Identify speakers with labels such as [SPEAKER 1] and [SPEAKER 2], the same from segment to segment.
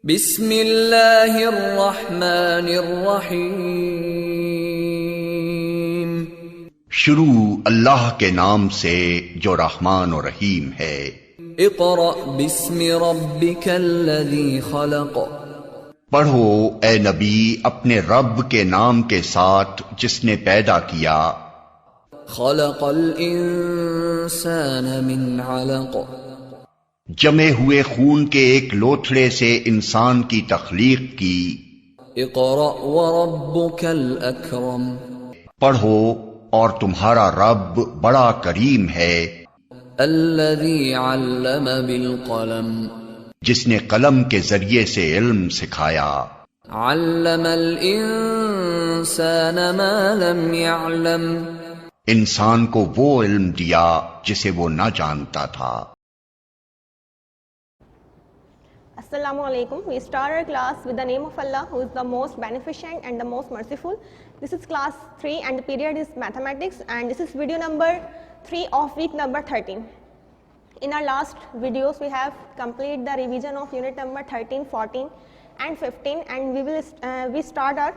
[SPEAKER 1] बिस्मिल्लाहिर्रहमानिर्रहीम।
[SPEAKER 2] शुरू अल्लाह के नाम से जो रहमान और रहीम है।
[SPEAKER 1] इक़रा बिस्मि रब्बिकल्लज़ी खलक़।
[SPEAKER 2] पढ़ो ए नबी अपने रब के नाम के साथ जिसने पैदा किया।
[SPEAKER 1] खलक़ल इंसान मिन अलक़।
[SPEAKER 2] जमे हुए खून के एक लोथड़े से इंसान की तख्लीक की।
[SPEAKER 1] इक़रा व रब्बुकल अकरम।
[SPEAKER 2] पढ़ो और तुम्हारा रब बड़ा करीम है।
[SPEAKER 1] अल्लज़ी अल्लम बिल क़लम।
[SPEAKER 2] जिसने कलम के जरिए से इल्म सिखाया।
[SPEAKER 1] अल्लमल इंसान मा लम यअलम।
[SPEAKER 2] इंसान को वो इल्म दिया जिसे वो न जानता था।
[SPEAKER 3] Assalamu alaikum. We start our class with the name of Allah, who is the most beneficent and the most merciful. This is class 3 and the period is mathematics, and this is video number 3 of week number 13. In our last videos we have completed the revision of unit number 13, 14 and 15, and we start our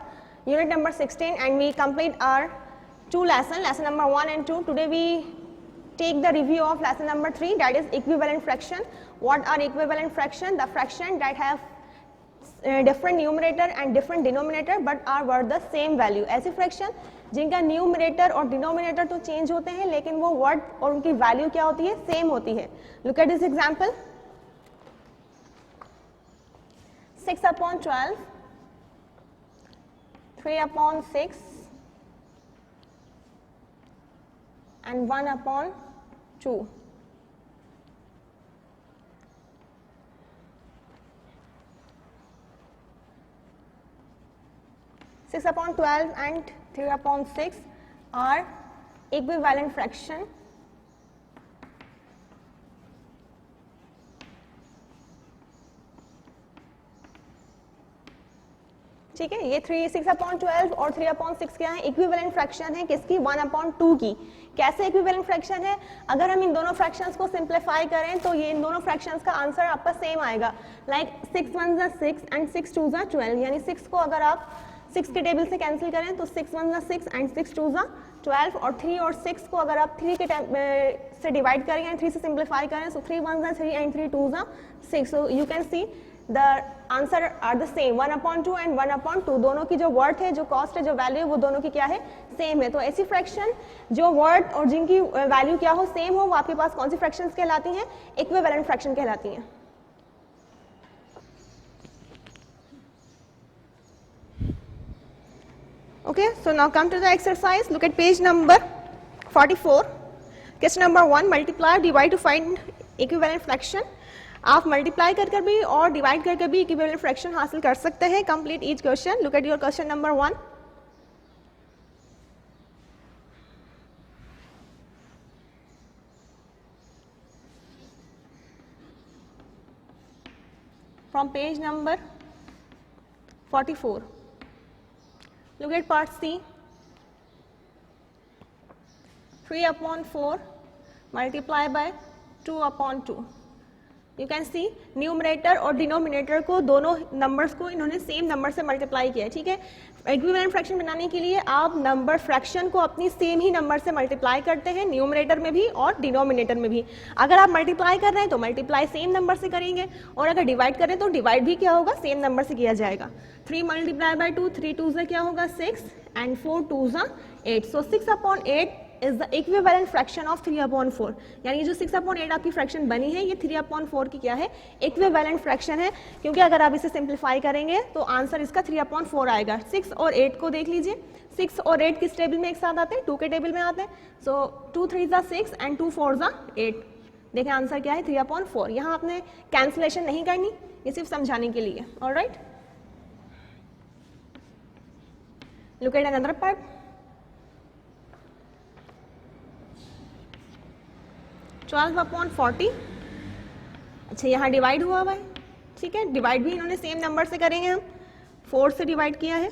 [SPEAKER 3] unit number 16 and we complete our two lesson number 1 and 2. Today we take the review of lesson number 3, that is equivalent fraction. What are equivalent fraction? The fraction that have different numerator and different denominator but are worth the same value. ऐसी fraction जिनका numerator और denominator तो change होते हैं लेकिन वो word और उनकी वैल्यू क्या होती है, सेम होती है. Look at this example. 6/12, 3/6 and 1/2. Six upon 12 and 3/6 are equivalent fraction. ठीक है, ये 6/12 और 3/6 क्या है, इक्विवेलेंट फ्रैक्शन है. किसकी? 1/2 की. कैसे इक्विवेलेंट फ्रैक्शन है? अगर हम इन दोनों फ्रैक्शंस को सिंप्लीफाई करें तो ये इन दोनों फ्रैक्शंस का आंसर आपका सेम आएगा. लाइक 6 1 6 एंड 6 2 12, यानी 6 को अगर आप 6 के टेबल से कैंसिल करें तो 6 1 6 एंड 6 2 12, और 3 और 6 को अगर आप 3 के से डिवाइड करेंगे एंड 3 से सिंप्लीफाई करें तो 3 1 3 and 3 2 6. So you can see the answer are the same. 1/2 and 1/2, दोनों की जो वर्थ है, जो कॉस्ट है, जो वैल्यू है, वो दोनों की क्या है, सेम है. तो ऐसी फ्रैक्शन जो वर्थ और जिनकी वैल्यू क्या हो, सेम हो, वो आपके पास कौन सी फ्रैक्शंस कहलाती हैं? इक्विवेलेंट फ्रैक्शन कहलाती हैं. Okay, so now come to the exercise. Look at page number 44. Question number 1, multiply or divide to find equivalent fraction. आप मल्टीप्लाई कर भी और डिवाइड कर भी इक्विवेलेंट फ्रैक्शन हासिल कर सकते हैं. Complete each question. Look at your question number 1. From page number 44. Look at part C. 3/4 multiply by 2/2. You can see numerator और डिनोमिनेटर को, दोनों नंबर्स को इन्होंने सेम नंबर से मल्टीप्लाई किया है. ठीक है, इक्विवेलेंट फ्रैक्शन बनाने के लिए आप नंबर फ्रैक्शन को अपनी सेम ही नंबर से मल्टीप्लाई करते हैं, न्यूमरेटर में भी और डिनोमिनेटर में भी. अगर आप मल्टीप्लाई कर रहे हैं तो मल्टीप्लाई सेम नंबर से करेंगे, और अगर डिवाइड करें तो डिवाइड भी क्या होगा, सेम नंबर से किया जाएगा. 3 multiply by 2, 3 2 क्या होगा, 6 and 4 2 8. So 6/8 is the equivalent fraction of 3/4. यानी जो 6/8 आपकी फ्रैक्शन बनी है, ये 3/4 की क्या है, इक्विवेलेंट फ्रैक्शन है. क्योंकि अगर आप इसे सिंप्लीफाई करेंगे तो आंसर इसका 3/4 आएगा. 6 और 8 को देख लीजिए. 6 और 8 किस टेबल में एक साथ आते हैं, 2 के टेबल में आते हैं. सो 2 3 6 एंड 2 4 8. देखें आंसर क्या है, 3/4. यहाँ आपने कैंसिलेशन नहीं करनी, ये सिर्फ समझाने के लिए. Alright, look at another part. 12/40. अच्छा, यहाँ डिवाइड हुआ है. ठीक है, डिवाइड भी इन्होंने सेम नंबर से करेंगे. हम 4 से डिवाइड किया है.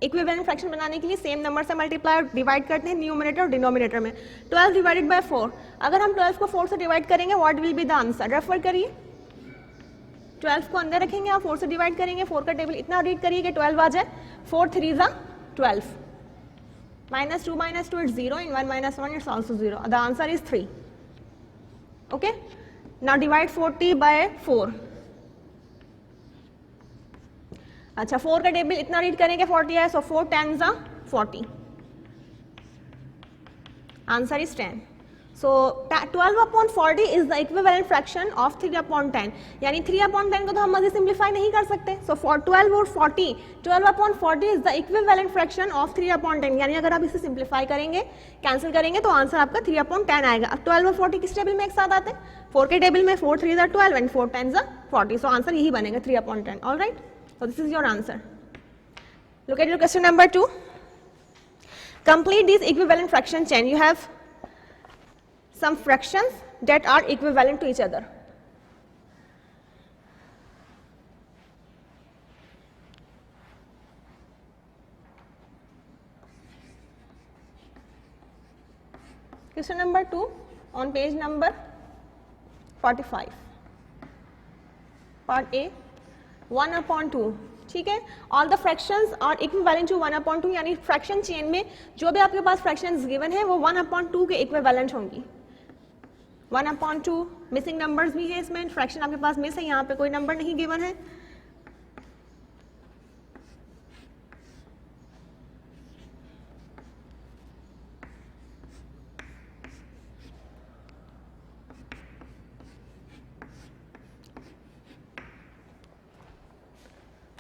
[SPEAKER 3] इक्विवेलेंट फ्रैक्शन बनाने के लिए सेम नंबर से मल्टीप्लाई और डिवाइड करते हैं न्यूमरेटर और डिनोमिनेटर में. 12 डिवाइडेड बाय 4. अगर हम 12 को 4 से डिवाइड करेंगे, what will be the answer? Refer करिए. 12 को अंदर रखेंगे आप 4 से डिवाइड करेंगे, 4 का टेबल इतना रीड करिए कि 12 आ जाए, 4 3 जा 12, -2 it's 0 and 1 - 1 it's also 0, the answer is 3. Okay, now divide 40 by 4. अच्छा 4 का टेबल इतना रीड करेंगे 40 है, सो 4 10 जा 40, answer is 10. So 12/40 is the equivalent fraction of 3/10, यानी 3/10 को तो हम मज़े सिंप्लीफाई नहीं कर सकते. सो फॉर 12 और 40, 12/40 is the equivalent fraction of 3/10, यानी अगर आप इसे सिंप्लीफाई करेंगे, कैंसिल करेंगे तो आंसर आपका 3/10 आएगा. अब 12 और 40 किस टेबल में एक साथ आते हैं? 4 के टेबल में 4 3 जा 12 एंड 4 10 जा 40, सो आंसर यही बनेगा 3/10. Alright, so this is your answer. Look at your question number 2. Complete this equivalent fraction chain. You have some fractions that are equivalent to each other. Question number 2 on page number 45. Part A, 1/2. ठीक है, all the fractions are equivalent to 1/2, यानी fraction chain में जो भी आपके पास fractions given है वो 1/2 के इक्विवेलेंट होंगी. 1/2 मिसिंग नंबर्स भी है इसमें, फ्रैक्शन आपके पास मिस है, यहाँ पे कोई नंबर नहीं गिवन है.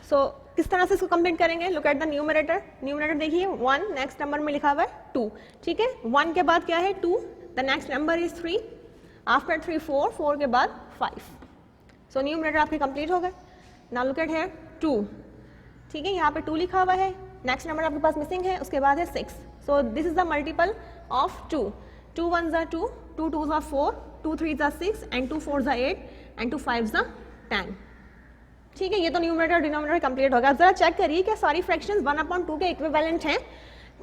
[SPEAKER 3] सो किस तरह से इसको कंप्लीट करेंगे? Look at the numerator. Numerator देखिए 1, नेक्स्ट नंबर में लिखा हुआ है 2. ठीक है, 1 के बाद क्या है 2, the next number is 3, after 3 4, 4 के बाद 5. सो न्यूमरेटर आपके कंप्लीट हो गए. Now look at here 2. ठीक है, यहाँ पे 2 लिखा हुआ है, नेक्स्ट नंबर आपके पास मिसिंग है, उसके बाद है 6. So this is the multiple of 2. 2 1 जा 2, 2 2 जा 4, 2 3 जा 6 एंड 2 4 जा 8 एंड 2 5 जा 10. ठीक है, ये तो न्यूमरेटर और डिनोमिनेटर कंप्लीट होगा. जरा चेक करिए कि सारी फ्रैक्शंस 1/2 के इक्विवेलेंट हैं.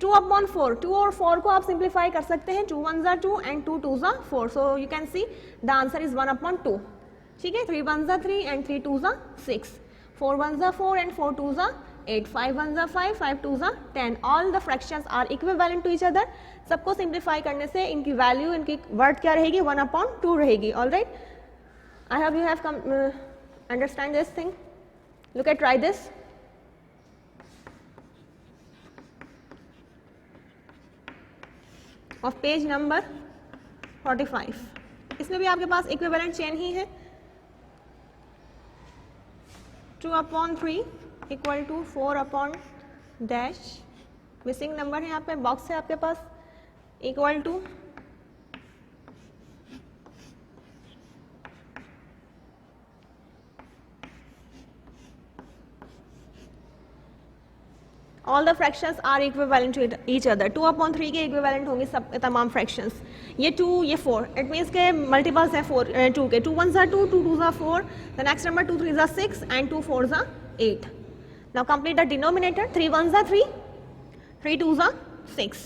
[SPEAKER 3] 2/4, 2 और 4 को आप सिंप्लीफाई कर सकते हैं, 2 1 जा 2 एंड 2 2 जा 4, सो you can see the answer is 1/2. ठीक है, 3 1 जा 3 एंड 3 2 जा 6, 4 1 जा 4 एंड 4 2 जा 8, 5 1 जा 5, 5 2 जा 10. All the fractions are equivalent to each other. सबको सिंप्लीफाई करने से इनकी वैल्यू, इनकी वर्ड क्या रहेगी? 1/2 रहेगी. Alright, I hope you have understand this thing. Look at, try this. Of page number 45. इसमें भी आपके पास इक्विवेलेंट चेन ही है. 2/3 इक्वल टू 4/डैश, मिसिंग नंबर है यहाँ पे, बॉक्स है आपके पास, equal to all the fractions are equivalent to each other. 2/3 के इक्विवेलेंट होंगे सब तमाम फ्रैक्शंस. ये 2, ये 4, इट मीन्स के मल्टीपल्स हैं 2 के. 2 1 जा 2, 2 2 जा 4, द नेक्स्ट नंबर 2 3 जा 6 एंड 2 4 जा 8. Now complete the denominator. 3 1 जा 3, 3 2 जा 6,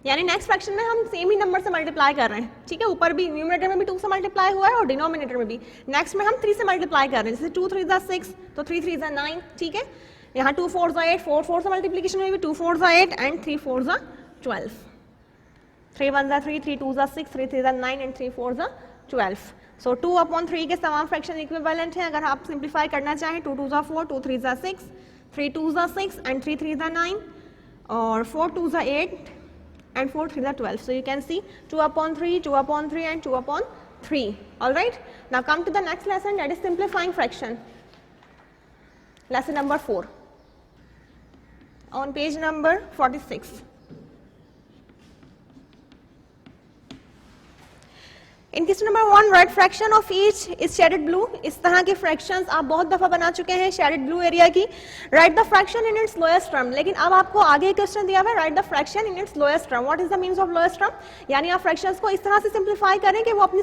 [SPEAKER 3] यानी नेक्स्ट फ्रैक्शन में हम सेम ही नंबर से मल्टीप्लाई कर रहे हैं. ठीक है, ऊपर भी न्यूमरेटर में भी 2 से मल्टीप्लाई हुआ है और डिनोमिनेटर में भी. नेक्स्ट में हम 3 से मल्टीप्लाई कर रहे हैं, जैसे 2 3 जा 6 तो 3 3 जा 9. ठीक है, यहाँ 2 4 जा 8, 4 4 से मल्टीप्लीकेशन में भी 2 4 जा 8 एंड 3 4 जा 12. 3 1 जा 3, 3 2 जा 6, 3 3 जा 9 एंड 3 4 जा 12. सो 2/3 के तमाम फ्रैक्शन इक्विवेलेंट हैं. अगर आप सिंप्लीफाई करना चाहें, 2 2 जा 4, 2 3 जा 6, 3 2 जा 6 एंड 3 3 जा 9 और 4 2 जा 8 and 4 3 are 12. So you can see 2/3, 2/3 and 2/3. All right. Now come to the next lesson, that is simplifying fraction. Lesson number 4. On page number 46. In question number 1, write fraction of each is shaded blue. इस तरह के fractions आप बहुत दफा बना चुके हैं shaded blue area की. Write the fraction in its lowest term. लेकिन अब आपको आगे क्वेश्चन दिया हुआ है, write the fraction in its lowest term. What is the means of lowest term? यानी आप fractions को इस तरह से simplify करें कि वो अपनी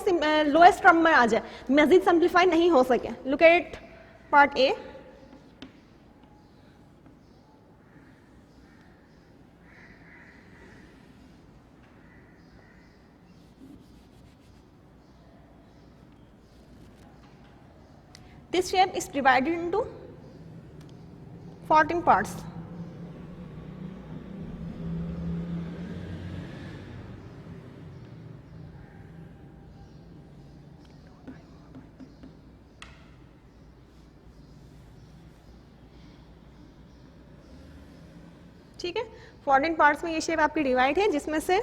[SPEAKER 3] lowest term में आ जाए, मजीद simplify नहीं हो सके. Look at part A. This shape is divided into 14 parts. ठीक है, 14 पार्ट्स में ये शेप आपकी डिवाइड है, जिसमें से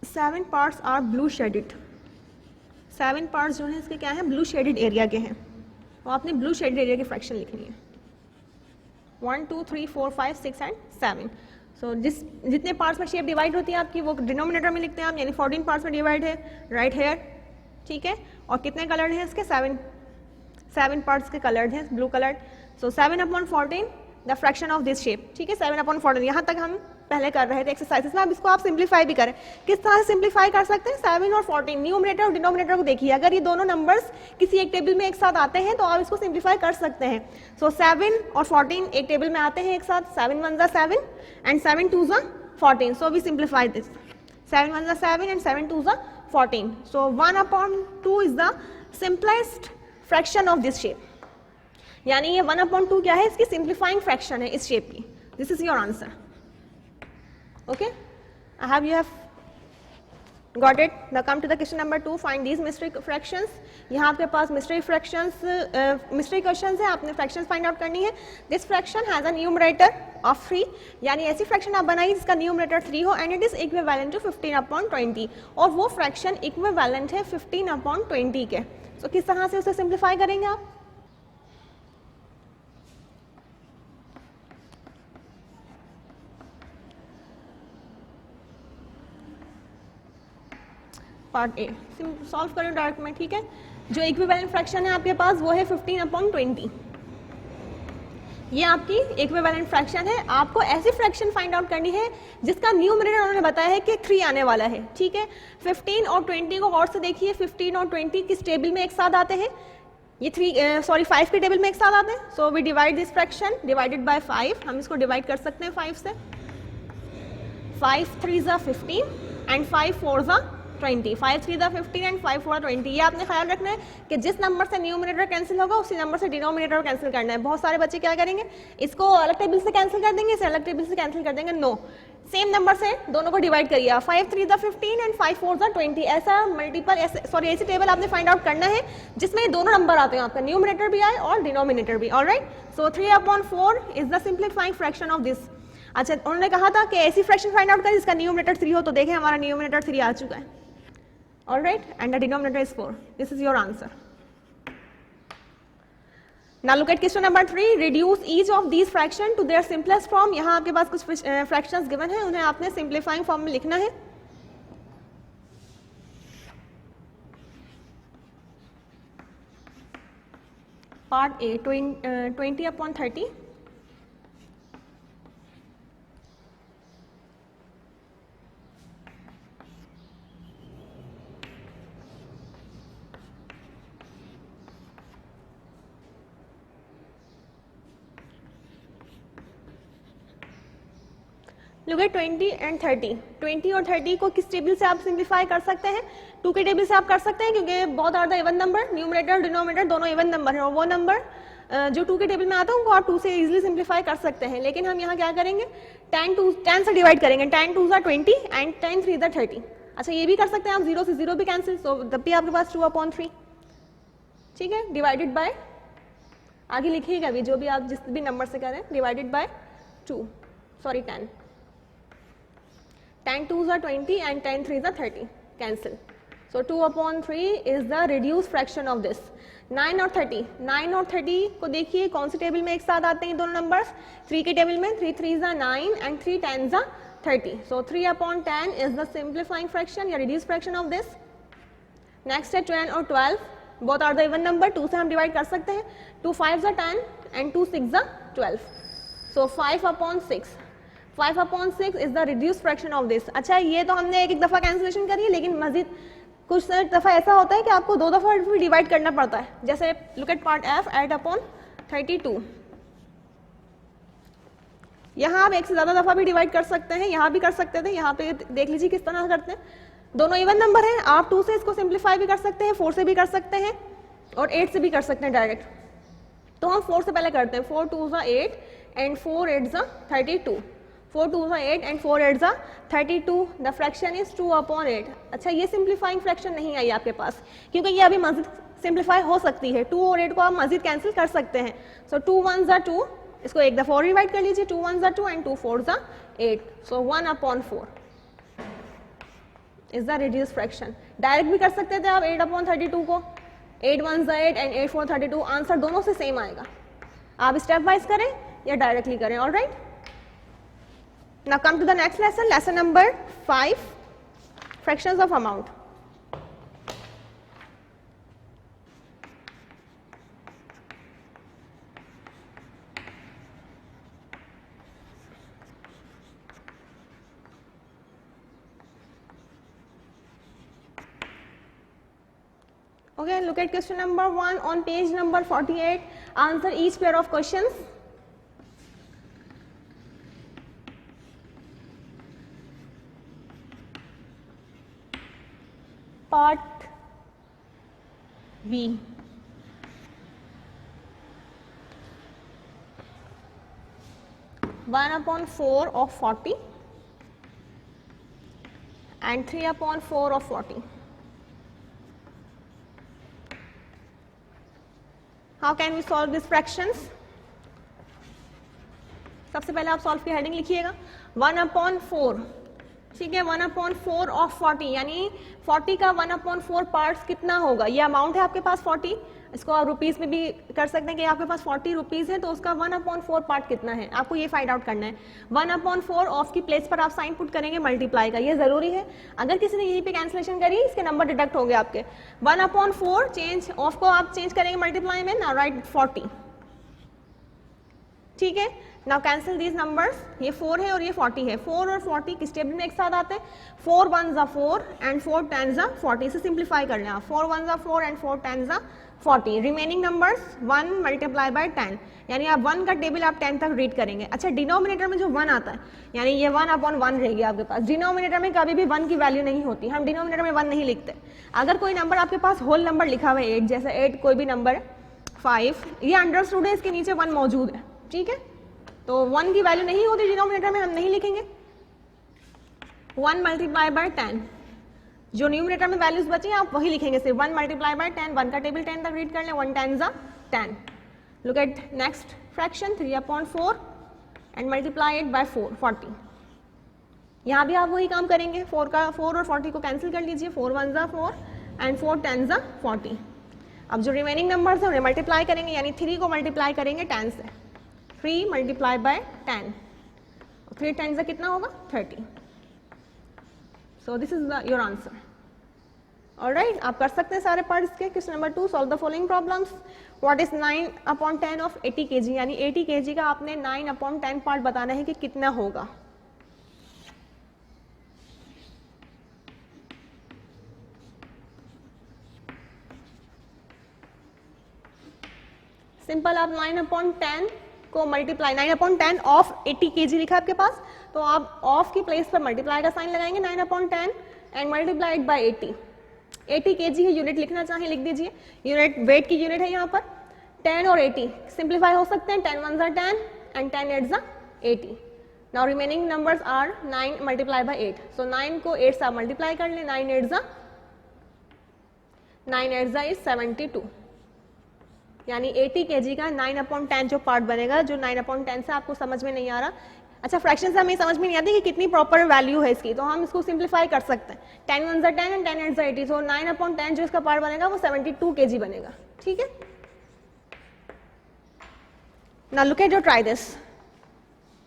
[SPEAKER 3] 7 parts are blue shaded. 7 parts जो है इसके क्या है, ब्लू शेडेड एरिया के हैं, तो आपने ब्लू शेडेड एरिया की फ्रैक्शन लिखनी है। 1 2 3 4 5 6 एंड 7। सो जितने पार्ट्स में शेप डिवाइड होती है आपकी, वो डिनोमिनेटर में लिखते हैं आप, यानी 14 पार्ट्स में डिवाइड है, राइट हेयर। ठीक है, और कितने कलर्ड हैं इसके, 7 पार्ट्स के कलर्ड हैं, blue coloured. So 7/14 the fraction of this shape. ठीक है, 7/14। यहाँ तक हम पहले कर रहे थे एक्सरसाइजेस में, अब इसको आप सिंप्लीफाई भी करें। किस तरह से सिंप्लीफाई कर सकते हैं, 7 और 14 न्यूमरेटर और डिनोमिनेटर को देखिए, अगर ये दोनों नंबर्स किसी एक टेबल में एक साथ आते हैं तो आप इसको सिंप्लीफाई कर सकते हैं। सो 7 और 14 एक टेबल में आते हैं एक साथ, 7 1 जा 7 एंड 7 2 जा 14। सो वी सिंप्लीफाई दिस, 7 1 जा 7 एंड 7 2 जा 14। सो 1/2 is the simplest fraction of this shape, यानी ये 1/2 क्या है, इसकी सिंप्लीफाइंग फ्रैक्शन है इस शेप की। This is your answer. Okay, I hope you have got it. Now come to the question number 2. Find these mystery fractions. यहाँ आपके पास mystery fractions, mystery questions है, आपने fractions find out करनी है। This fraction has a numerator of 3, यानी ऐसी fraction आप बनाइए जिसका numerator 3 हो, and it is equivalent to 15/20, और वो fraction equivalent है 15/20 के। So किस तरह से उसे simplify करेंगे आप? पार्ट ए सॉल्व करें डायरेक्ट में। ठीक है, जो इक्विवेलेंट फ्रैक्शन है आपके पास वो है 15/20। ये आपकी इक्विवेलेंट फ्रैक्शन है। आपको ऐसी फ्रैक्शन फाइंड आउट करनी है जिसका न्यूमरेटर उन्होंने बताया है कि 3 आने वाला है। ठीक है, 15 और 20 को गौर से देखिए, 15 और 20 किस टेबल में एक साथ आते हैं, ये 5 के टेबल में एक साथ आते हैं। So we divide this fraction divided by 5। हम इसको डिवाइड कर सकते हैं 5 से। 5 3 जा 15 एंड 5 4 जा 20। 5 3 जा 15 एंड 5 4 20। ये आपने ख्याल रखना है कि जिस नंबर से न्यूमरेटर कैंसिल होगा उसी नंबर से डिनोमिनेटर कैंसिल करना है। बहुत सारे बच्चे क्या करेंगे, इसको अलग टेबल से कैंसिल कर देंगे, इसे अलग टेबल से कैंसिल कर देंगे। नो, सेम नंबर से दोनों को डिवाइड करिए। 5 3 जा 15 एंड 5 4 जा 20। ऐसा मल्टीपल ऐसी टेबल आपने फाइंड आउट करना है जिसमें दोनों नंबर आते हैं, आपका न्यूमरेटर भी आए और डिनोमिनेटर भी। Alright, so 3/4 is the simplifying fraction of this. अच्छा, उन्होंने कहा था कि ऐसी फ्रैक्शन फाइंड आउट करें जिसका न्यूमरेटर 3 हो, तो देखें हमारा न्यूमरेटर 3 आ चुका है। Alright, and the denominator is 4. This is your answer. Now look at question number 3. Reduce each of these fractions to their simplest form. यहाँ आपके पास कुछ fractions given हैं, उन्हें आपने simplifying form में लिखना है। Part A, 20/30. Look at 20 and 30. 20 और 30 को किस टेबल से आप सिंप्लीफाई कर सकते हैं, 2 के टेबल से आप कर सकते हैं, क्योंकि बहुत are the even number, numerator और डिनोमिनेटर दोनों इवन नंबर है, और वो नंबर जो 2 के टेबल में आता है उनको आप 2 से इजीली सिंप्लीफाई कर सकते हैं। लेकिन हम यहाँ क्या करेंगे, 10 से डिवाइड करेंगे। 10 2 जा 20 एंड 10 3 जा 30। अच्छा, ये भी कर सकते हैं आप, 0 से 0 भी कैंसिल, सो तब भी आपके पास 2/3। ठीक है, डिवाइडेड बाय, आगे लिखिएगा भी जो भी आप जिस भी नंबर से करें, divided by 10 10 2 are 20 and 10 3 are 30. Cancel. So 2/3 is the reduced fraction of this. 9 और 30. 9 और 30 को देखिए कौन सी टेबल में एक साथ आते हैं दोनों नंबर्स, 3 के टेबल में। 3 3 are 9 and 3 10 are 30. So 3/10 is the simplifying fraction या reduced fraction of this. Next है 10 और 12. Both are the even number. 2 से हम डिवाइड कर सकते हैं। 2 5 are 10 and 2 6 are 12. So 5/6. 5/6 is the reduced fraction of this. अच्छा, ये तो हमने एक दफ़ा कैंसिलेशन करी है, लेकिन मजीद कुछ दफ़ा ऐसा होता है कि आपको 2 दफ़ा भी डिवाइड करना पड़ता है। जैसे लुक एट पार्ट F, 8/32। यहाँ आप एक से ज़्यादा दफ़ा भी डिवाइड कर सकते हैं, यहाँ भी कर सकते थे। यहाँ पे देख लीजिए किस तरह करते हैं। दोनों इवन नंबर हैं, आप 2 से इसको सिंप्लीफाई भी कर सकते हैं, 4 से भी कर सकते हैं और 8 से भी कर सकते हैं डायरेक्ट। तो हम 4 से पहले करते हैं, 4 2 8 and 4 8 32, 4 2 8 and 4 8 32, the fraction is 2/8। अच्छा, ये सिंप्लीफाइंग फ्रैक्शन नहीं आई आपके पास, क्योंकि ये अभी मजीद सिंप्लीफाई हो सकती है, 2 और 8 को आप मजीद कैंसिल कर सकते हैं। सो 2 1 2, इसको एक दफा और डिवाइड कर लीजिए, 2 1 2 and 2 4 8, so 1/4 is the reduce fraction. Direct भी कर सकते थे आप 8/32 को, 8 1 8 एंड 8 4 32, आंसर दोनों से सेम आएगा। आप स्टेप वाइज करें या डायरेक्टली करें। Alright, now come to the next lesson, lesson number 5, fractions of amount. Okay, look at question number 1 on page number 48. Answer each pair of questions. Part B. 1/4 of 40 and 3/4 of 40. How can we solve these fractions? सबसे पहले आप solve की heading लिखिएगा 1/4, ठीक है, 1/4 of 40, यानी 40 का 1/4 parts कितना होगा। ये अमाउंट है आपके पास 40, इसको आप रुपीस में भी कर सकते हैं कि आपके पास 40 रुपीस है तो उसका 1/4 पार्ट कितना है, आपको ये फाइंड आउट करना है। 1/4 ऑफ की प्लेस पर आप साइन पुट करेंगे मल्टीप्लाई का, ये जरूरी है। अगर किसी ने यहीं पे कैंसिलेशन करी, इसके नंबर डिडक्ट होंगे आपके। 1/4 चेंज ऑफ को आप चेंज करेंगे मल्टीप्लाई में, ना राइट 40, ठीक है। नाउ कैंसिल दीज नंबर्स, ये 4 है और ये 40 है, 4 और 40 किस टेबल में एक साथ आते हैं, 4 1 4 एंड 4 10 40, से सिंप्लीफाई कर लें आप, 4 1 4 and 4 10 40, remaining numbers 1 multiply by 10, यानी आप 1 का टेबल आप 10 तक रीड करेंगे। अच्छा, डिनोमिनेटर में जो 1 आता है, यानी ये 1/1 रहेगी आपके पास। डिनोमिनेटर में कभी भी 1 की वैल्यू नहीं होती, हम डिनोमिनेटर में 1 नहीं लिखते। अगर कोई नंबर आपके पास होल नंबर लिखा हुआ है 8, जैसे 8 कोई भी नंबर है, 5, ये अंडरस्टूड है, इसके नीचे 1 मौजूद है, ठीक है, तो 1 की वैल्यू नहीं होती डिनोमिनेटर में, हम नहीं लिखेंगे। 1 मल्टीप्लाई बाय 10, जो न्यूमिनेटर में वैल्यूज बची आप वही लिखेंगे, सिर्फ 1 मल्टीप्लाई बाय 10, 1 का टेबल 10 तक रीड कर लें, 1 10 10। Look at next fraction 3/4 and multiply it by 4 40। यहाँ भी आप वही काम करेंगे, 4 और 40 को कैंसिल कर लीजिए, 4 1 4 एंड 4 10 40। अब जो रिमेनिंग नंबर्स हैं उन्हें मल्टीप्लाई करेंगे, यानी 3 को मल्टीप्लाई करेंगे 10 से, 3 मल्टीप्लाई बाय 10, 3 10 से कितना होगा 30। So this is your answer. Alright, आप कर सकते हैं सारे पार्ट्स के। Question number 2, solve the following problems. What is 9/10 of 80 kg, यानी 80 kg का आपने 9/10 पार्ट बताना है कि कितना होगा। सिंपल, आप 9/10 को मल्टीप्लाई, 9/10 ऑफ 80 kg लिखा आपके पास, तो आप ऑफ की प्लेस पर मल्टीप्लाई का साइन लगाएंगे 9/10 एंड मल्टीप्लाइड बाय 80। 80 kg है, यूनिट लिखना चाहें लिख दीजिए, यूनिट वेट की यूनिट है यहाँ पर। 10 और 80 सिंप्लीफाई हो सकते हैं, 10 1 10 and 10 8 80। Now remaining numbers are 9 multiply by 8, so 9 को 8 से मल्टीप्लाई कर लें, 9 8 इज 72, यानी 80 kg का 9/10 जो पार्ट बनेगा, जो 9/10 से आपको समझ में नहीं आ रहा। अच्छा, फ्रैक्शन से हमें समझ में नहीं आती कि कितनी प्रॉपर वैल्यू है इसकी, तो हम इसको सिंप्लीफाई कर सकते हैं, 10 1 10 एंड 10 8 80, सो 9/10 जो इसका पार्ट बनेगा वो 72 kg बनेगा, ठीक है। Now look at your try this,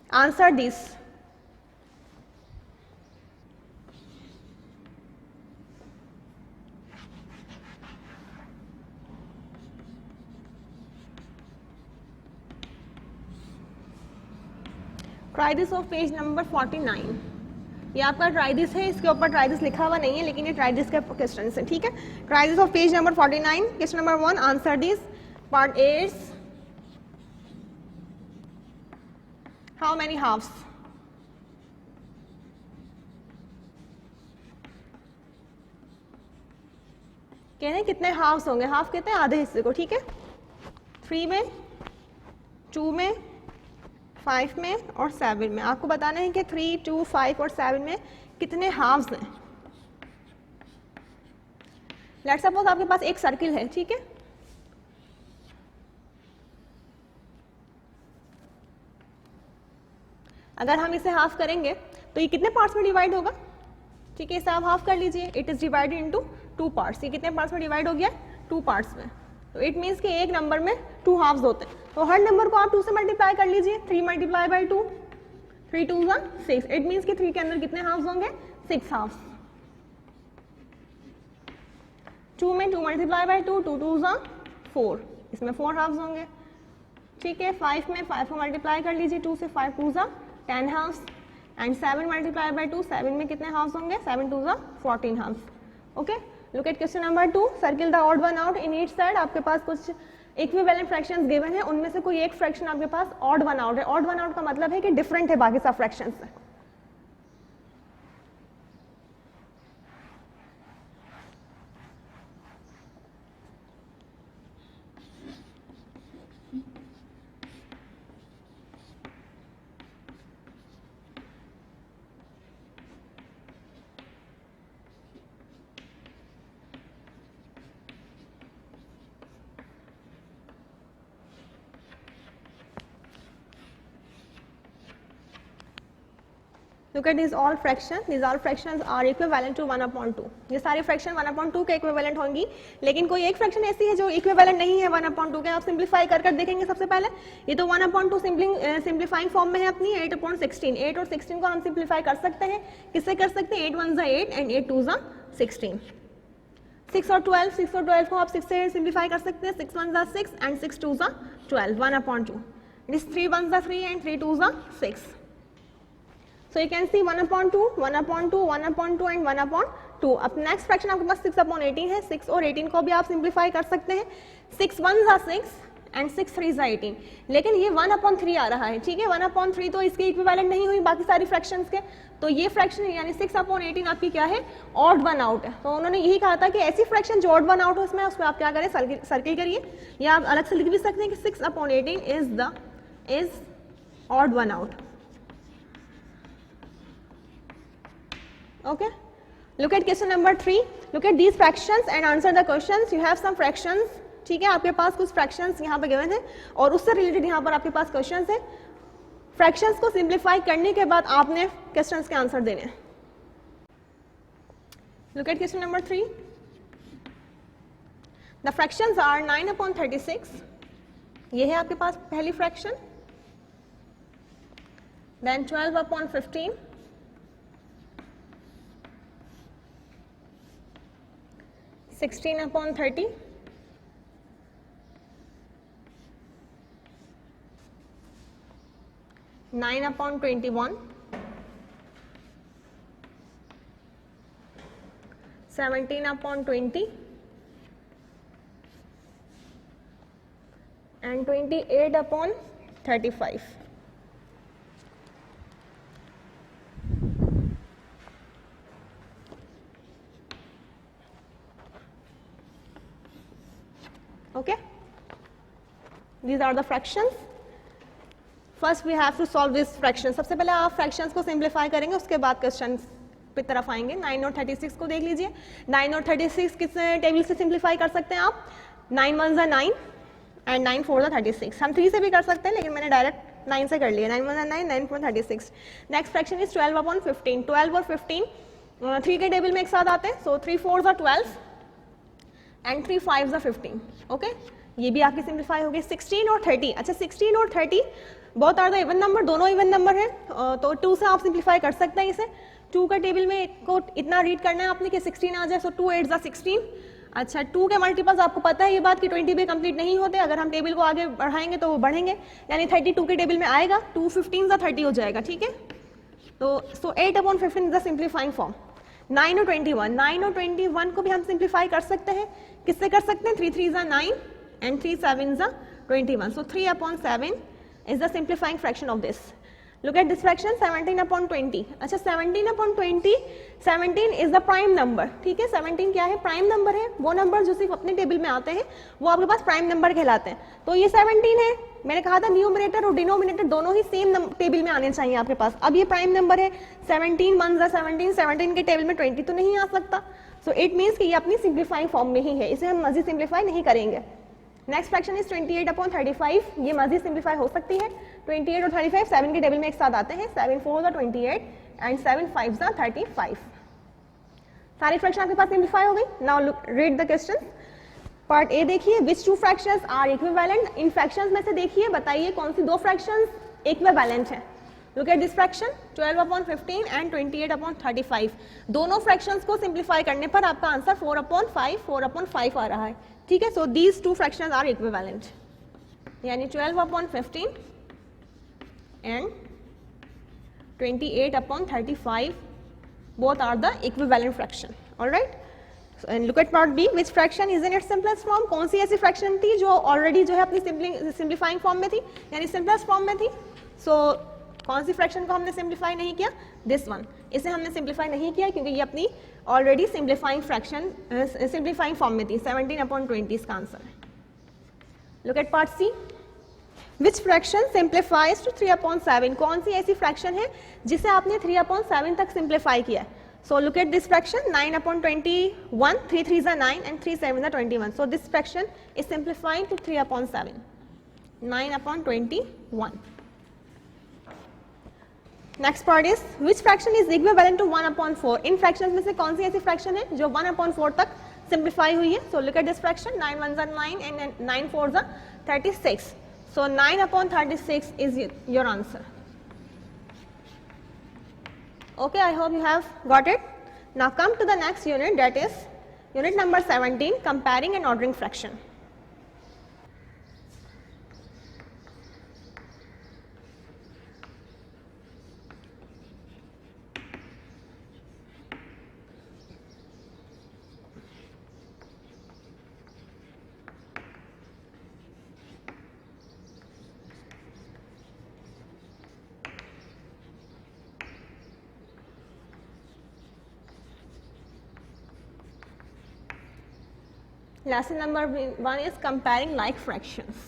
[SPEAKER 3] answer this. Try this of page number 49, ये आपका ट्राई दिस है, इसके ऊपर ट्राई दिस लिखा हुआ नहीं है, लेकिन ये ट्राई दिस का क्वेश्चन है, ठीक है। Try this of page number 49, question number 1, answer this. Part A is how many halves, कह रहे हैं कितने हाफ्स होंगे, हाफ कहते हैं आधे हिस्से को, ठीक है। 3 में, 2 में, 5 में और 7 में आपको बताना है कि 3, 2, 5 और 7 में कितने हाफ्स हैं। लेट्स सपोज आपके पास एक सर्किल है, ठीक है। अगर हम इसे हाफ करेंगे तो ये कितने पार्ट्स में डिवाइड होगा, ठीक है। इसे आप हाफ कर लीजिए, it is divided into 2 parts. ये कितने पार्ट्स में डिवाइड हो गया, 2 पार्ट्स में। तो इट मीन्स कि एक नंबर में 2 हाफ्स होते हैं। तो हर नंबर को आप 2 से मल्टीप्लाई कर लीजिए। 3 मल्टीप्लाई बाई 2, 3 2 ज़ा 6। इट मीन्स कि 3 के अंदर कितने हाफ्स होंगे, 6 हाफ्स। 2 में 2 मल्टीप्लाई बाई 2, 2 2 ज़ा 4, इसमें 4 हाफ्स होंगे, ठीक है। 5 में 5 को मल्टीप्लाई कर लीजिए 2 से, 5 2 ज़ा 10 हाफ्स। एंड 7 मल्टीप्लाई बाई 2, 7 में कितने हाफ्स होंगे, 7 2 ज़ा 14 halves. Okay, look at question number 2। Circle the odd one out in each side. आपके पास कुछ इक्विवेलेंट फ्रैक्शंस गिवन है, उनमें से कोई एक फ्रैक्शन आपके पास ऑड वन आउट है। ऑड वन आउट का मतलब है कि डिफरेंट है बाकी सब फ्रैक्शंस से। Look at these all fractions. These all fractions are equivalent to 1/2. ये सारे फ्रैक्शन 1/2 के इक्विवेलेंट होंगी, लेकिन कोई एक फ्रैक्शन ऐसी है जो इक्विवेलेंट नहीं है 1/2 के। आप सिंप्लीफाई कर देखेंगे सबसे पहले। ये तो 1/2 सिंप्लीफाइंग फॉर्म में है अपनी 8/16। 8 और 16 को हम सिंप्लीफाई कर सकते हैं। किससे कर सकते हैं, 8 1 ज़ा 8 एंड 8 2 ज़ा 16। 6 और 12 को आप 6 से सिंप्लीफाई कर सकते हैं। 6 1 ज़ा 6 एंड 6 2 ज़ा 12, 1/2। दिस 3 1 ज़ा 3 एंड 3 2 ज़ा 6। So you can see 1/2, 1/2, 1/2 and 1/2. अब नेक्स्ट फ्रैक्शन आपके पास 6/18 है। 6 और 18 को भी आप सिंप्लीफाई कर सकते हैं। 6 1 ज़ा 6 एंड 6 3 ज़ा 18। लेकिन ये 1/3 आ रहा है, ठीक है। 1/3 तो इसके इक्विवेलेंट नहीं हुई बाकी सारी फ्रैक्शंस के। तो ये फ्रैक्शन यानी 6/18 आपकी क्या है, ऑड वन आउट है। तो उन्होंने यही कहा था कि ऐसी फ्रैक्शन जो ऑड वन आउट हो उसमें आप क्या करें, सर्किल करिए, या आप अलग से लिख भी सकते हैं कि 6/18 is odd one out. Okay, look at question number 3. Look at these fractions and answer the questions. You have some fractions, ठीक है। आपके पास कुछ fractions यहाँ पे given है और उससे रिलेटेड यहाँ पर आपके पास questions है। fractions को simplify करने के बाद आपने questions के आंसर देने हैं। Look at question number 3. The fractions are 9/36. ये है आपके पास पहली fraction. Then 12/15. 16/30, 9/21, 17/20 and 28/35. Okay, these are the fractions. First we have to solve this fraction. सबसे पहले आप fractions को simplify करेंगे, उसके बाद questions पे तरफ आएंगे। 9 और 36 को देख लीजिए। 9 और 36 किस टेबल से simplify कर सकते हैं आप, 9 1 ज़ा 9 एंड 9 4 ज़ा 36। हम 3 से भी कर सकते हैं, लेकिन मैंने डायरेक्ट 9 से कर लिया। 9 1 ज़ा 9, 9 4 36। Next fraction is 12/15। 12 और 15 3 के टेबल में एक साथ आते हैं। सो 3 4 ज़ा 12 एंड 3 5 ज़ा 15। ओके, ये भी आपकी सिंप्लीफाई हो गई। 16 और 30, अच्छा 16 और 30 बहुत आर द इवन नंबर, दोनों इवन नंबर है, तो 2 से आप सिंप्लीफाई कर सकते हैं इसे। 2 का टेबल में को इतना रीड करना है आपने कि 16 आ जाए। सो 2 8 ज़ा 16। अच्छा 2 के मल्टीपल्स आपको पता है ये बात कि 20 भी कंप्लीट नहीं होते, अगर हम टेबल को आगे बढ़ाएंगे तो वो बढ़ेंगे, यानी 32 के टेबल में आएगा। 2 15 ज़ा 30 हो जाएगा, ठीक है। तो 8/15 इज द सिंप्लीफाइंग फॉर्म। 9 और 21, 9 और 21 को भी हम सिंप्लीफाई कर सकते हैं। किससे कर सकते हैं, 3 3 ज़ा 9 एंड 3 7 ज़ा 21। सो 3/7 is the simplifying fraction of this. Look at this fraction 17/20। अच्छा 17/20, 17 इज द प्राइम नंबर, ठीक है। 17 क्या है? प्राइम नंबर है। वो नंबर जो सिर्फ अपने टेबल में आते हैं वो आपके पास प्राइम नंबर कहलाते हैं। तो ये 17 है। मैंने कहा था न्यूमरेटर और डिनोमिनेटर दोनों ही सेम टेबल में आने चाहिए आपके पास। अब ये प्राइम नंबर है, 17 1 ज़ा 17, 17 के टेबल में 20 तो नहीं आ सकता। सो इट मीन्स कि ये अपनी सिंप्लीफाइंग फॉर्म में ही है, इसे हम मजीद सिंप्लीफाई नहीं करेंगे। Next fraction is 28/35। ये मजीद सिंप्लीफाई हो सकती है। 28 और 35 7 के टेबल में एक साथ आते हैं। 7 4 ज़ा 28 एंड 7 5 ज़ा 35। सारी फ्रैक्शन आपके पास सिंप्लीफाई हो गई। Now read the question. Part A देखिए, which two fractions are equivalent. इन फ्रैक्शंस में से देखिए, बताइए कौन सी दो फ्रैक्शंस इक्विवेलेंट है। Look at this fraction 12/15 and 28/35। दोनों फ्रैक्शंस को सिंप्लीफाई करने पर आपका आंसर 4/5 4/5 आ रहा है, ठीक है। So these two fractions are equivalent, यानी 12/15 and 28/35 both are the equivalent fraction. All right. So, and look at part B. Which fraction is in its simplest form? कौन सी ऐसी फ्रैक्शन थी जो ऑलरेडी जो है अपनी सिंप्लीफाइंग फॉर्म में थी, यानी सिंपलेस्ट फॉर्म में थी। सो कौन सी फ्रैक्शन को हमने सिंप्लीफाई नहीं किया? This one. इसे हमने सिंप्लीफाई नहीं किया क्योंकि ये अपनी already simplifying fraction simplifying form में थी। 17/20 इसका आंसर है। Look at part C. Which fraction simplifies to 3/7। कौन सी ऐसी फ्रैक्शन है जिसे आपने 3/7 तक सिंप्लीफाई किया है? So look at this fraction 9/21, 3 3 ज़ा 9 एंड 3 7 ज़ा 21। So this fraction is simplifying to 3/7, 9/21। Next part is which fraction is equivalent to 1/4। इन फ्रैक्शंस में से कौन सी ऐसी फ्रैक्शन है जो 1/4 तक सिंप्लीफाई हुई है? So look at this fraction 9 1 ज़ा 9 एंड 9 4 ज़ा 36। So 9/36 is your answer. Okay, I hope you have got it. Now come to the next unit, that is unit number 17, comparing and ordering fraction. Lesson number 1 is comparing like fractions.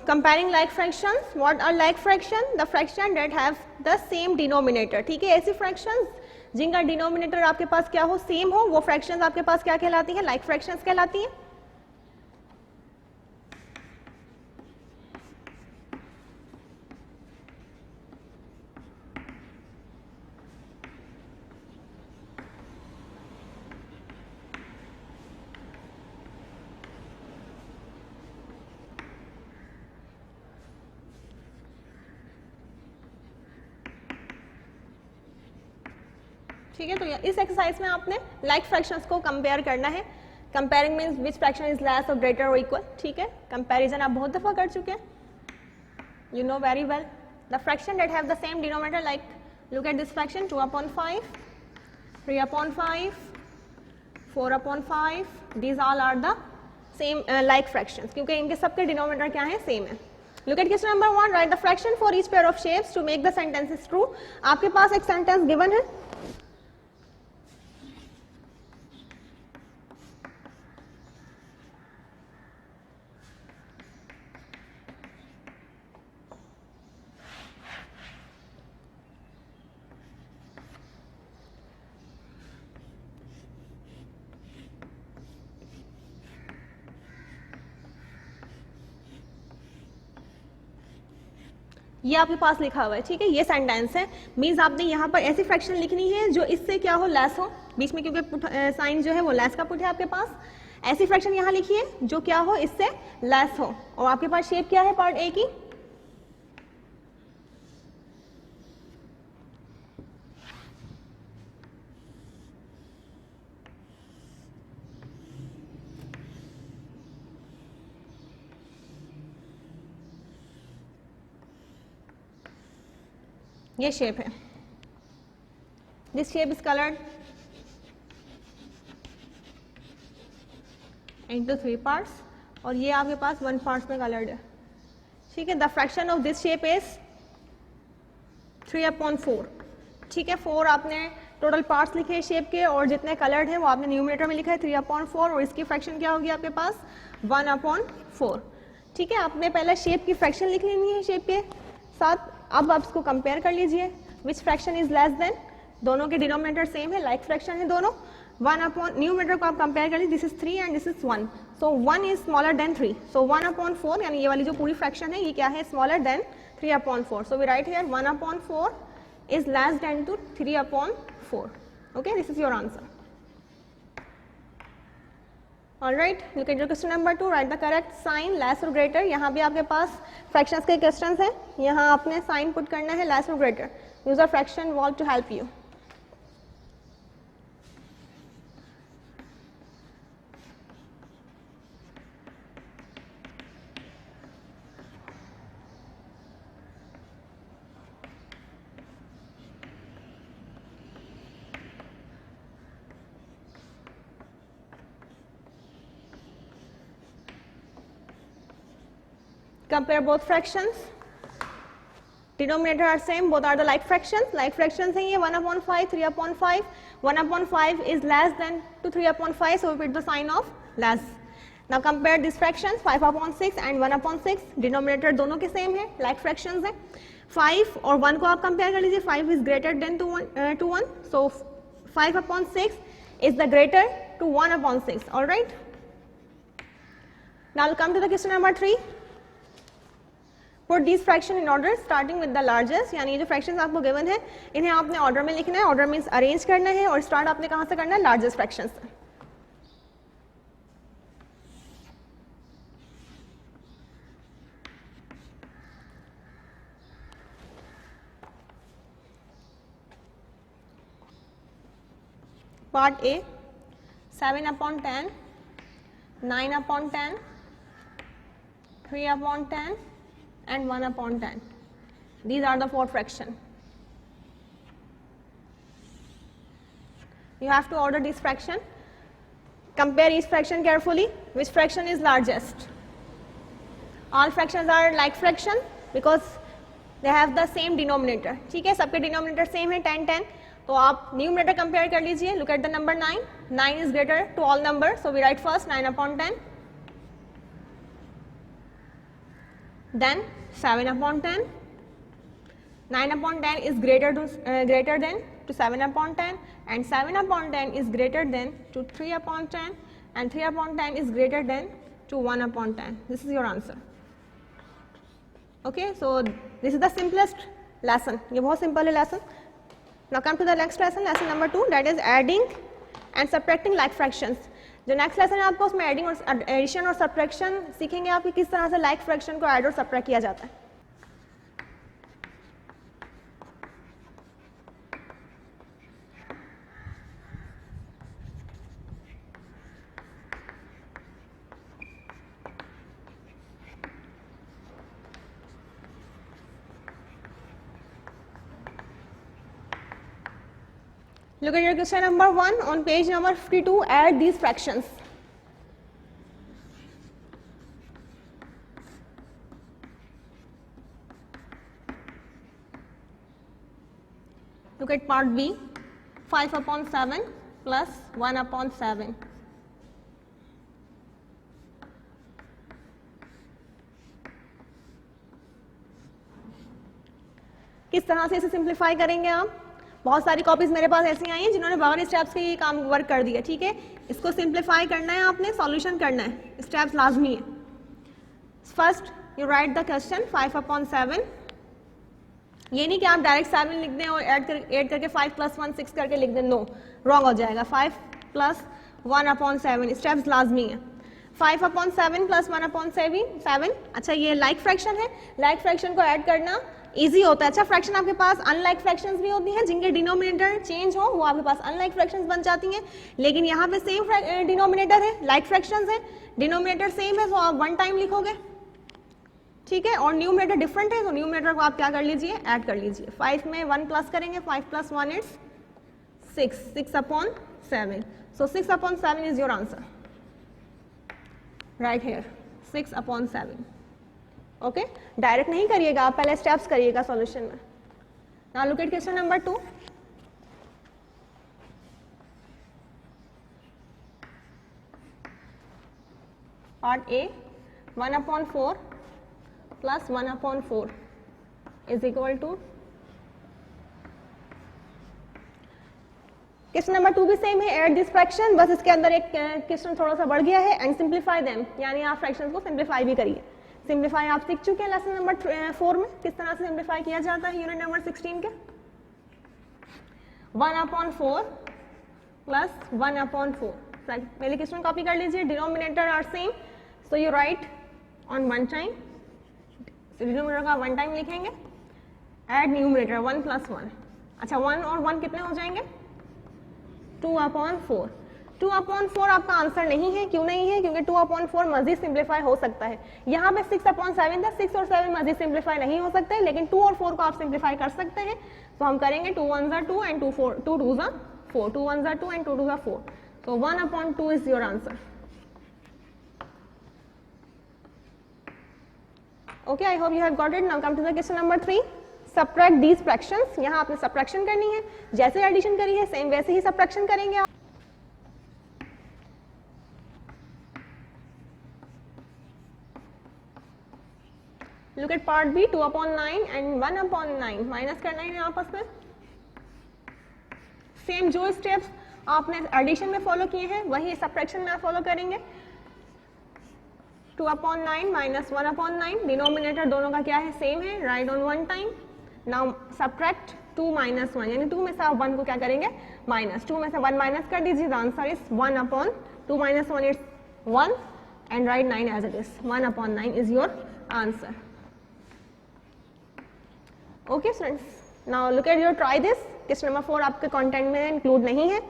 [SPEAKER 3] Comparing like fractions. What are like fraction? The fraction that have the same denominator. ठीक है, ऐसी fractions जिनका denominator आपके पास क्या हो, same हो, वो fractions आपके पास क्या कहलाती हैं? लाइक फ्रैक्शंस कहलाती हैं। ठीक है, तो इस एक्सरसाइज में आपने लाइक फ्रैक्शंस को कंपेयर करना है। Comparing means which fraction is less और ग्रेटर और इक्वल। ठीक है, कंपैरिजन आप बहुत दफा कर चुके हैं, you know very well. The fraction that have the same denominator, like look at this fraction 2/5, 3/5, 4/5, these all are the same like fractions, क्योंकि इनके सबके डिनोमिनेटर क्या है? सेम है। Look at question number 1. Write the fraction for each pair of shapes to make the sentences true. आपके पास एक sentence given है, ये आपके पास लिखा हुआ है। ठीक है, ये सेंटेंस है, मीन्स आपने यहाँ पर ऐसी फ्रैक्शन लिखनी है जो इससे क्या हो? लेस हो, बीच में क्योंकि साइन जो है वो लेस का पुट है आपके पास। ऐसी फ्रैक्शन यहाँ लिखिए जो क्या हो? इससे लेस हो। और आपके पास शेप क्या है पार्ट ए की? ये शेप है। This shape is coloured into 3 parts और ये आपके पास 1 पार्ट्स में कलर्ड है, ठीक है। The fraction of this shape is 3/4, ठीक है। 4 आपने टोटल पार्ट्स लिखे हैं शेप के और जितने कलर्ड हैं वो आपने न्यूमरेटर में लिखा है 3/4 और इसकी फ्रैक्शन क्या होगी आपके पास 1/4, ठीक है। आपने पहले शेप की फ्रैक्शन लिख लेनी है शेप के साथ। अब आप इसको कंपेयर कर लीजिए, विच फ्रैक्शन इज लेस देन, दोनों के डिनोमिनेटर सेम है, लाइक फ्रैक्शन है दोनों। न्यूमरेटर को आप कंपेयर कर लीजिए, this is 3 and this is 1, so 1 is smaller than 3, सो 1/4 यानी ये वाली जो पूरी फ्रैक्शन है ये क्या है, smaller than 3/4, so we write here 1/4 is less than to 3/4. Okay, this is your answer. All right, look at your question number 2. Write the correct sign less or greater. यहाँ भी आपके पास fractions के questions हैं, यहाँ आपने sign put करना है less or greater. Use the fraction valve to help you. Compare both fractions. Denominator are same, both are the like fractions. Like fractions हैं ये 1/5, 3/5. 1/5 is less than to 3/5, so we put the sign of less. Now compare these fractions 5/6 and 1/6. Denominator दोनों के same है, like fractions हैं. 5 और 1 को आप compare कर लीजिए. 5 is greater than to 1, so 5/6 is the greater to 1/6. All right. Now we'll come to the question number 3. Put these fraction in order starting with the largest, यानी ये जो fractions आपको given है इन्हें आपने order में लिखना है, order means arrange करना है और start आपने कहाँ से करना है, largest fractions से. Part A 7/10, 9/10, 3/10 and 1/10. These are the 4 fractions. You have to order this fraction. Compare each fraction carefully. Which fraction is largest? All fractions are like fraction because they have the same denominator. ठीक है, सबके denominator same है 10 10. तो आप numerator compare कर लीजिए. Look at the number 9. 9 is greater to all numbers, so we write first 9/10. Then 7/10. 9/10 is greater than to 7/10, and 7/10 is greater than to 3/10, and 3/10 is greater than to 1/10. This is your answer. Okay, so this is the simplest lesson. ये बहुत simple है lesson. Now come to the next lesson, lesson number 2, that is adding and subtracting like fractions. जो next lesson है आपको उसमें adding और addition और subtraction सीखेंगे आप कि किस तरह से लाइक फ्रैक्शन को ऐड और सब्ट्रैक्ट किया जाता है. Look at your question number 1 on page number 52. Add these fractions. Look at part B. 5/7 plus 1/7. किस तरह से इसे सिंप्लीफाई करेंगे आप? बहुत सारी कॉपीज मेरे पास ऐसी आई हैं जिन्होंने बगैर स्टेप्स के ये काम वर्क कर दिया. ठीक है, इसको सिंप्लीफाई करना है आपने, सॉल्यूशन करना है, स्टेप्स लाजमी है. First you right the question 5/7. ये नहीं कि आप डायरेक्ट 7 लिख दें और ऐड करके 5 + 1 6 करके लिख दें. नो, रॉन्ग हो जाएगा. 5 + 1/7 स्टेप्स लाजमी है. 5/7 + 1/7. अच्छा, ये लाइक फ्रैक्शन है. लाइक फ्रैक्शन को ऐड करना इजी होता है. अच्छा, फ्रैक्शन आपके पास अनलाइक फ्रैक्शंस भी होती हैं जिनके डिनोमिनेटर चेंज हो, वो आपके पास अनलाइक फ्रैक्शंस बन जाती हैं. लेकिन यहाँ पे सेम डिनोमिनेटर है, लाइक फ्रैक्शंस है, डिनोमिनेटर सेम है, तो आप 1 टाइम लिखोगे. ठीक है, और न्यूमरेटर डिफरेंट है तो न्यूमरेटर को आप क्या कर लीजिए, ऐड कर लीजिए. 5 में 1 प्लस करेंगे, 5 + 1 it's 6 upon 7. So 6 upon 7 is your answer. Right here, 6 upon 7. Okay? Direct नहीं करिएगा, आप पहले स्टेप्स करिएगा सॉल्यूशन में. Now look at question number 2. Part A, 1 upon 4 plus 1 upon 4 is equal to. Question number 2 भी सेम है, add this fraction, बस इसके अंदर एक क्वेश्चन थोड़ा सा बढ़ गया है, एंड सिंप्लीफाई देम, यानी आप फ्रैक्शंस को सिंप्लीफाई भी करिए. सिंप्लीफाई आप सीख चुके हैं लेसन नंबर 4 में, किस तरह से सिंप्लीफाई किया जाता है यूनिट नंबर 16 के. 1 अपॉन 4 प्लस 1 अपॉन 4. पहले क्वेश्चन कॉपी कर लीजिए, denominator are same, so you write on one time. Denominator का वन टाइम लिखेंगे, ऐड न्यूमरेटर 1 प्लस 1. अच्छा, 1 और 1 कितने हो जाएंगे? 2 अपॉन 4. 2 अपॉन 4 आपका आंसर नहीं है. क्यों नहीं है? क्योंकि 2 अपॉन 4 मजीद सिंप्लीफाई हो सकता है. यहाँ पे 6 अपॉन 7 था, 6 और 7 मजीद सिंप्लीफाई नहीं हो सकते, लेकिन 2 और 4 को आप सिंप्लीफाई कर सकते हैं. तो हम करेंगे 2 1 ज़ा 2 एंड 2 2 ज़ा 4. 2 1 ज़ा 2 एंड 2 2 ज़ा 4. तो 1 upon 2 is your answer. Okay, I hope you have got it. Now come to the question number 3. Subtract these fractions. यहाँ आपने सब्ट्रैक्शन करनी है, जैसे एडिशन करी है सेम वैसे ही सब्ट्रैक्शन करेंगे आप. Look at part B. 2 upon 9 and 1 upon 9 minus करना है आपस में. सेम जो स्टेप्स आपने एडिशन में फॉलो किए हैं वही सब्ट्रैक्शन में आप फॉलो करेंगे. 2 अपॉन 9 माइनस 1 अपॉन 9. डिनोमिनेटर दोनों का क्या है? सेम है. Right on one time. Now subtract 2 minus 1, यानी 2 में से आप 1 को क्या करेंगे? माइनस. 2 में से 1 माइनस कर दीजिए. The answer is 1 upon 2 minus 1 is 1 and right 9 as it is. 1 upon 9 is your answer. Okay students, now look at your try this. Question number 4 आपके कंटेंट में इंक्लूड नहीं है.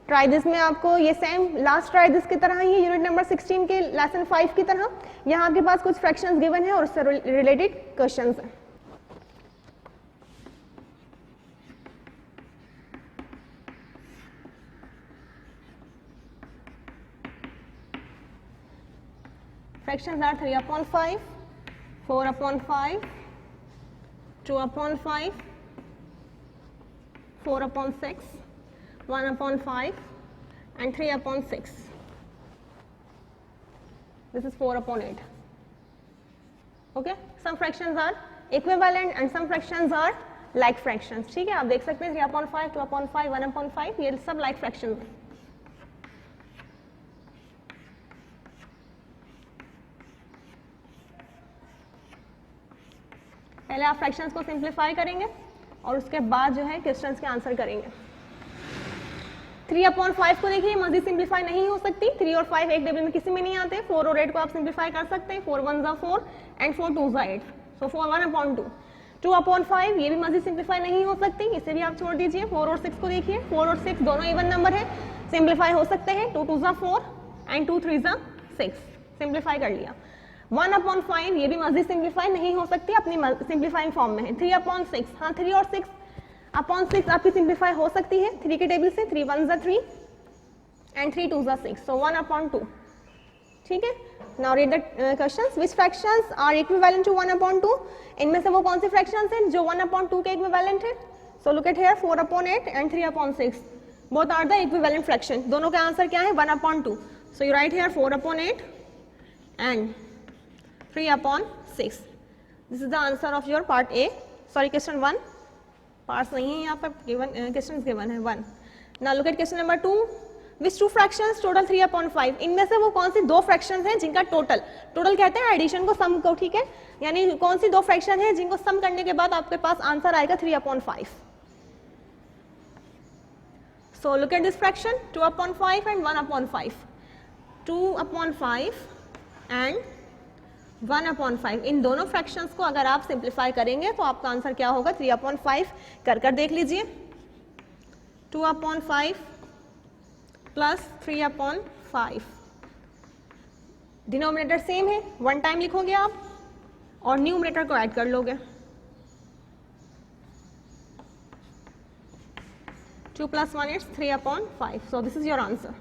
[SPEAKER 3] ट्राई दिस में आपको ये सेम लास्ट ट्राई दिस की तरह ही है, यूनिट नंबर 16 के लेसन 5 की तरह. यहाँ आपके पास कुछ फ्रैक्शंस गिवन है और उससे रिलेटेड क्वेश्चंस हैं. Fractions are 3 upon 5, 4 upon 5, 2 upon 5, 4 upon 6, 1 upon 5 and 3 upon 6. This is 4 upon 8. Okay? Some fractions are equivalent and some fractions are like fractions. ठीक है, आप देख सकते हैं 3 upon 5, 2 upon 5, 1 upon 5, ये सब like fractions हैं. पहले आप फ्रैक्शंस को सिंप्लीफाई करेंगे और उसके बाद जो है क्वेश्चंस के आंसर करेंगे. 3 अपॉन 5 को देखिए, मजीद सिंप्लीफाई नहीं हो सकती. 3 और 5 एक टेबल में किसी में नहीं आते. 4 और 8 को आप सिंप्लीफाई कर सकते हैं. 4 1 ज़ा 4 एंड 4 2 ज़ा 8. सो 4 1 अपॉन 2. 2 अपॉन 5 ये भी मजीद सिंप्लीफाई नहीं हो सकती, इसे भी आप छोड़ दीजिए. 4 और 6 को देखिए, 4 और 6 दोनों इवन नंबर है, सिंप्लीफाई हो सकते हैं. 2 2 ज़ा 4 एंड 2 3 ज़ा 6. सिंप्लीफाई कर लिया. 1 अपॉन 5 ये भी मजीद सिंप्लीफाई नहीं हो सकती, अपनी सिंप्लीफाइंग फॉर्म में है. 3 अपॉन 6, हाँ 3 और 6 अपॉन 6 आपकी सिंप्लीफाई हो सकती है 3 के टेबल से. 3 1 ज़ा 3 एंड 3 2 ज़ा 6. So 1 upon 2. ठीक है. Now read the questions. Which fractions are equivalent to 1 upon 2? इनमें से वो कौन सी फ्रैक्शंस हैं जो 1 अपॉन 2 के इक्विवेलेंट है? So look at here, 4 upon 8 and 3 upon 6. Both are the equivalent fraction. दोनों का आंसर क्या है? 1 upon 2. So you write here 4 upon 8 and 3 upon 6. This is the answer of your part A. Sorry, question 1. Parts नहीं है यहाँ पर, given questions given है 1. Now look at question number 2. Which two fractions total 3 upon 5? इनमें से वो कौन सी दो fractions हैं जिनका टोटल कहते हैं एडिशन को, सम को. ठीक है, यानी कौन सी दो फ्रैक्शन है जिनको सम करने के बाद आपके पास आंसर आएगा 3 upon 5. So look at this fraction, 2 upon 5 and 1 upon 5. 2 upon 5 and 1 upon 5. इन दोनों फ्रैक्शंस को अगर आप सिंप्लीफाई करेंगे तो आपका आंसर क्या होगा? 3 अपॉन 5. कर देख लीजिए. 2 upon 5 plus 3 upon 5. Denominator same है, वन टाइम लिखोगे आप और न्यूमरेटर को ऐड कर लोगे. 2 plus 1 is 3/5. So this is your answer.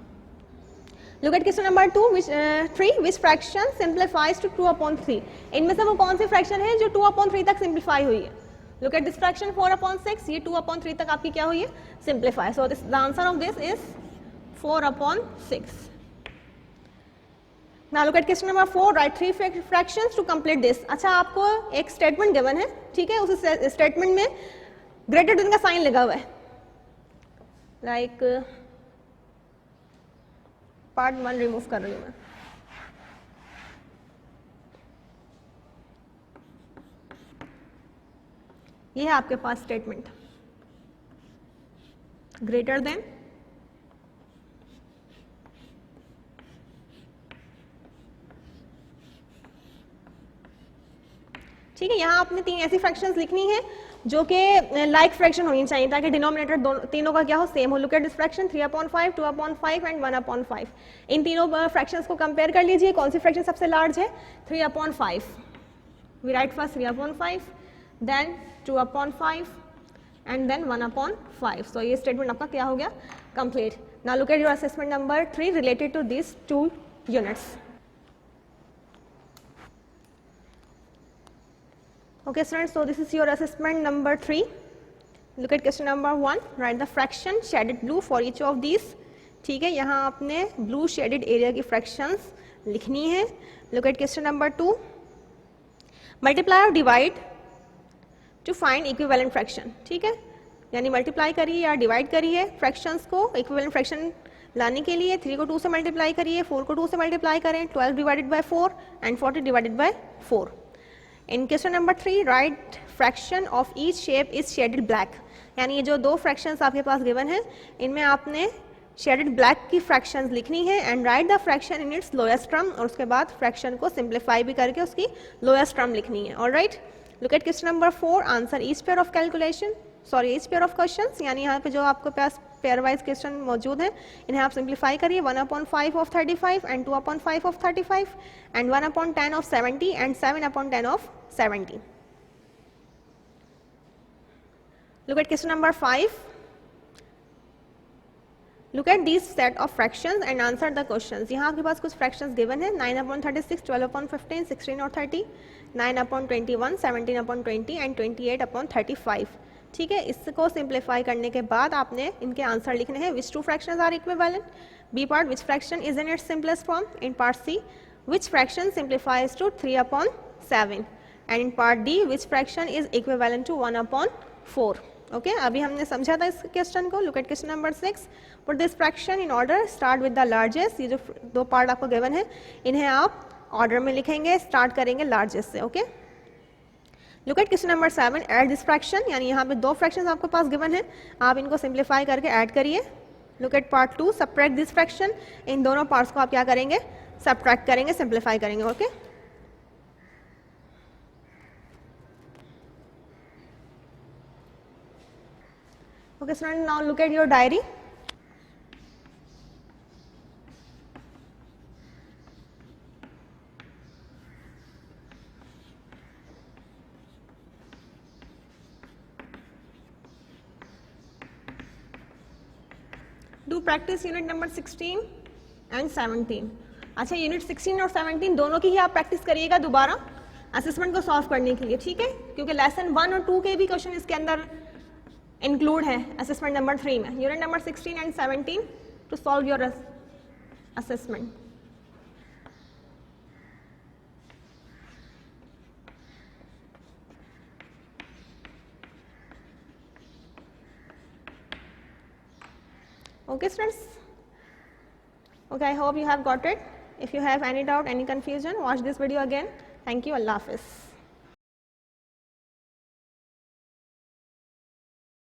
[SPEAKER 3] Look at question number 2, which 3, which fraction simplifies to 2/3? इनमें से वो कौन सी फ्रैक्शन है जो 2/3 तक सिंप्लीफाई हुई है? Look at this fraction 4/6, ये 2/3 तक आपकी क्या हुई है? Simplify. So the answer of this is 4/6. Now look at question number 4, write 3 fractions to complete this. अच्छा, आपको एक स्टेटमेंट गिवन है, ठीक है, उस स्टेटमेंट में ग्रेटर देन का साइन लगा हुआ है. लाइक पार्ट 1 रिमूव कर रही हूँ मैं. ये है आपके पास स्टेटमेंट, ग्रेटर देन ठीक है. यहाँ आपने 3 ऐसी फ्रैक्शंस लिखनी है जो कि लाइक फ्रैक्शन होनी चाहिए ताकि डिनोमिनेटर तीनों का क्या हो, सेम हो. Look at this fraction 3/5, 2/5 and 1/5. इन तीनों फ्रैक्शंस को कंपेयर कर लीजिए. कौन सी फ्रैक्शन सबसे लार्ज है? 3/5. We write first 3/5, then 2/5 and then 1/5. सो ये स्टेटमेंट आपका क्या हो गया? Complete. Now look at your assessment number 3 related to this 2 units. Okay students, so this is your assessment number 3. Look at question number 1, write the fraction shaded blue for each of these. ठीक है, यहाँ आपने blue shaded area की fractions लिखनी है. Look at question number 2, multiply or divide to find equivalent fraction. ठीक है, यानी मल्टीप्लाई करिए या डिवाइड करिए फ्रैक्शंस को इक्विवेलेंट फ्रैक्शन लाने के लिए. 3 को 2 से मल्टीप्लाई करिए, 4 को 2 से मल्टीप्लाई करें, 12 divided by 4 and 40 divided by 4. In question number 3, right fraction of each shape is shaded black. यानी ये जो 2 फ्रैक्शंस आपके पास गिवन है इनमें आपने शेडेड ब्लैक की फ्रैक्शंस लिखनी है and right the fraction in its lowest term. और उसके बाद फ्रैक्शन को सिंप्लीफाई भी करके उसकी लोएस्ट टर्म लिखनी है. Alright, look at question number 4, answer each pair of calculation each pair of questions. यानी यहाँ पे जो आपके पास पेयर वाइज क्वेश्चन मौजूद हैं इन्हें आप सिंप्लीफाई करिए. 1/5 of 35 and 2/5 of 35 and 1/10 of 70 and 7/10 of 70. Look at question number 5. Look at these set of fractions and answer the questions. यहाँ आपके पास कुछ fractions given है. 9/36, 12/15, 16 और 30, 9/21, 17/20 एंड 28/35. ठीक है, इसको सिंप्लीफाई करने के बाद आपने इनके आंसर लिखने हैं. विच 2 fractions are equivalent? B part, which fraction is in its simplest form? In part C, which fraction simplifies to 3/7? And in part D, which fraction is equivalent to 1/4? Okay, अभी हमने समझा था इस क्वेश्चन को. Look at question number 6. Put this fraction in order. Start with the largest. ये जो 2 part आपको given है इन्हें आप ऑर्डर में लिखेंगे. स्टार्ट करेंगे लार्जेस्ट से. Okay, look at question number 7, add this fraction. यानी यहाँ पे 2 फ्रैक्शंस आपके पास गिवन है, आप इनको सिंप्लीफाई करके ऐड करिए. Look at part 2, subtract this fraction. इन दोनों पार्ट्स को आप क्या करेंगे? सब्ट्रैक्ट करेंगे, सिंप्लीफाई करेंगे. Okay, okay students, now look at your diary. Do practice unit number 16 and 17. अच्छा, यूनिट 16 और 17 दोनों की ही आप प्रैक्टिस करिएगा दोबारा असेसमेंट को सॉल्व करने के लिए. ठीक है, क्योंकि लेसन 1 और 2 के भी क्वेश्चन इसके अंदर इंक्लूड है असेसमेंट नंबर 3 में. Unit number 16 and 17 to solve your assessment. Okay students, okay, I hope you have got it. If you have any doubt, any confusion, watch this video again. Thank you. Allah Hafiz.